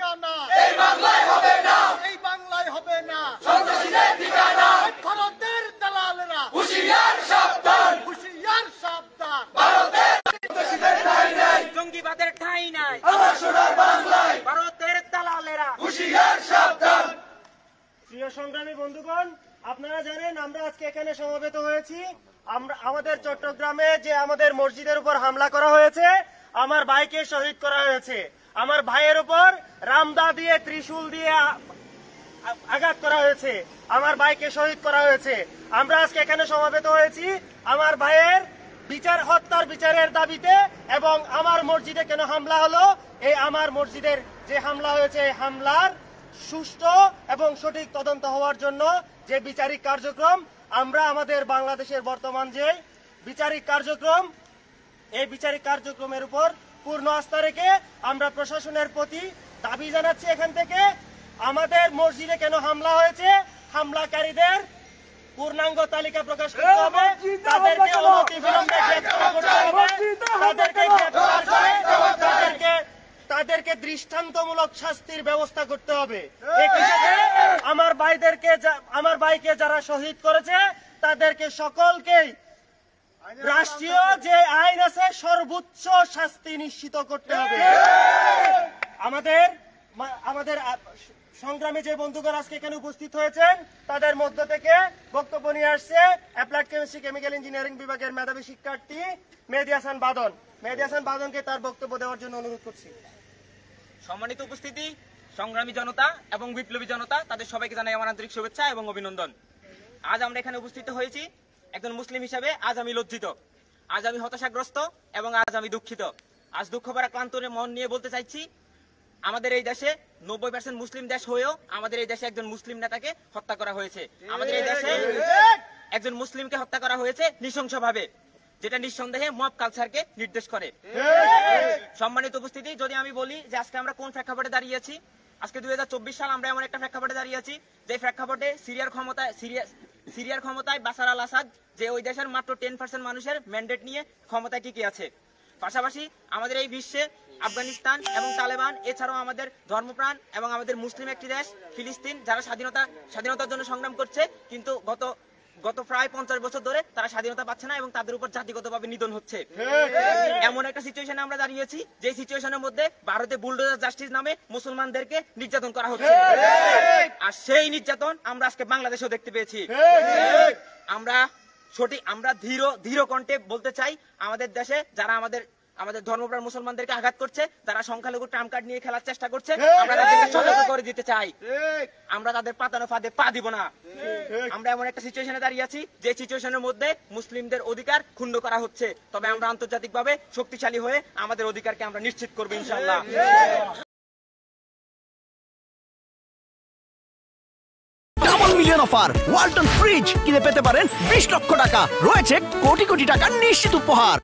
ঠিকানা, এই বাংলায় হবে না, এই বাংলায় হবে না সন্ত্রাসীদের ঠিকানা। ভারতের দালালেরা হুঁশিয়ার সাবধান, হুঁশিয়ার সাবধান। ভারতের সন্ত্রাসীদের ঠাঁই নাই, জঙ্গিবাদের ঠাঁই নাই আমার সোনার বাংলায়। ভারতের দালালেরা হুঁশিয়ার সাবধান। প্রিয় সংগ্রামী বন্ধুগণ, আপনারা জানেন আমরা আজকে এখানে সমবেত হয়েছি। আমাদের চট্টগ্রামে যে আমাদের মসজিদের উপর হামলা করা হয়েছে, আমার ভাইকে শহীদ করা হয়েছে। আমার ভাইয়ের উপর রামদা দিয়ে ত্রিশূল দিয়ে আঘাত করা হয়েছে, আমার ভাইকে শহীদ করা হয়েছে। আমরা আজকে এখানে সমবেত হয়েছি আমার ভাইয়ের হত্যার বিচারের দাবিতে। এবং আমার মসজিদে কেন হামলা হলো, এই আমার মসজিদের যে হামলা হয়েছে, এই হামলার সুষ্ঠু এবং সঠিক তদন্ত হওয়ার জন্য যে বিচারিক কার্যক্রম, আমরা আমাদের বাংলাদেশের বর্তমান যে বিচারিক কার্যক্রম, এই বিচারিক কার্যক্রমের উপর পূর্ণ আস্থা রেখে আমরা প্রশাসনের প্রতি দাবি জানাচ্ছি এখান থেকে, আমাদের মসজিদে কেন হামলা হয়েছে, হামলাকারীদের পূর্ণাঙ্গ তালিকা প্রকাশ করতে হবে, তাদেরকে অনতিবিলম্বে গ্রেফতার করতে হবে, তাদেরকে গ্রেফতার করে তাদেরকে দৃষ্টান্তমূলক শাস্তির ব্যবস্থা করতে হবে। একই সাথে আমার ভাইকে যারা শহীদ করেছে তাদেরকে সকলকেই রাষ্ট্রীয় যে আইন আছে সর্বোচ্চ শাস্তি নিশ্চিত করতে হবে। আমাদের সংগ্রামী যে বন্ধুগণ আজকে এখানে উপস্থিত হয়েছেন, তাদের মধ্য থেকে বক্তব্য নিয়ে আসছে অ্যাপ্লাইড কেমিস্ট্রি কেমিক্যাল ইঞ্জিনিয়ারিং বিভাগের মেধাবী শিক্ষার্থী মেহেদী হাসান বাদন। মেহেদী হাসান বাদনকে তার বক্তব্য দেওয়ার জন্য অনুরোধ করছি। সম্মানিত উপস্থিতি, সংগ্রামী জনতা এবং বিপ্লবী জনতা, তাদের সবাইকে জানাই আমার আন্তরিক শুভেচ্ছা এবং অভিনন্দন। আজ আমরা এখানে উপস্থিত হয়েছি একজন মুসলিম হিসাবে। আজ আমি লজ্জিত, আজ আমি হতাশাগ্রস্ত এবং আজ আমি দুঃখিত। আজ দুঃখ ভরা ক্লান্ত মন নিয়ে বলতে চাইছি, আমাদের এই দেশে 90% মুসলিম দেশ হয়েও আমাদের এই দেশে একজন মুসলিম নেতাকে হত্যা করা হয়েছে। আমাদের এই দেশে একজন মুসলিমকে হত্যা করা হয়েছে নৃশংসভাবে, যেটা নিঃসন্দেহে মব কালচারকে নির্দেশ করে। সম্মানিত উপস্থিতি, যদি আমি বলি যে আজকে আমরা কোন প্রেক্ষাপটে দাঁড়িয়ে আছি, আজকে 2024 সাল আমরা এমন একটা প্রেক্ষাপটে দাঁড়িয়ে আছি যে প্রেক্ষাপটে সিরিয়ার ক্ষমতায় বাশার আল আসাদ, যে ওই দেশের মাত্র 10% মানুষের ম্যান্ডেট নিয়ে ক্ষমতায় টিকে আছে। পাশাপাশি আমাদের এই বিশ্বে আফগানিস্তান এবং তালেবান, এছাড়াও আমাদের ধর্মপ্রাণ এবং আমাদের মুসলিম একটি দেশ ফিলিস্তিন, যারা স্বাধীনতার জন্য সংগ্রাম করছে, কিন্তু গত প্রায় 50 বছর ধরে তারা স্বাধীনতা পাচ্ছে না এবং তাদের উপর জাতিগতভাবে নিধন হচ্ছে। এমন একটা সিচুয়েশনে আমরা দাঁড়িয়েছি, যে সিচুয়েশনের মধ্যে ভারতে বুলডোজার জাস্টিস নামে মুসলমানদেরকে নির্যাতন করা হচ্ছে। আর সেই নির্যাতন আমরা আজকে বাংলাদেশেও দেখতে পেয়েছি। আমরা ধীর কণ্ঠে বলতে চাই, আমাদের দেশে যারা আমাদের ধর্মপ্রাণ মুসলমানদেরকে আঘাত করছে, যারা সংখ্যালঘু ট্রাম্প কার্ড নিয়ে খেলার চেষ্টা করছে, আমরা তাদেরকে সতর্ক করে দিতে চাই, আমরা তাদের পাতানো ফাঁদে পা দিব না। আমরা এমন একটা সিচুয়েশনে দাঁড়িয়ে আছি যে সিচুয়েশনের মধ্যে মুসলিমদের অধিকার ক্ষুণ্ণ করা হচ্ছে, তবে আমরা আন্তর্জাতিকভাবে শক্তিশালী হয়ে আমাদের অধিকারকে আমরা নিশ্চিত করবো ইনশাআল্লাহ। Double million offer Walton fridge কিনে পেতে পারেন 20 লক্ষ টাকা, রয়েছে কোটি কোটি টাকার নিশ্চিত উপহার।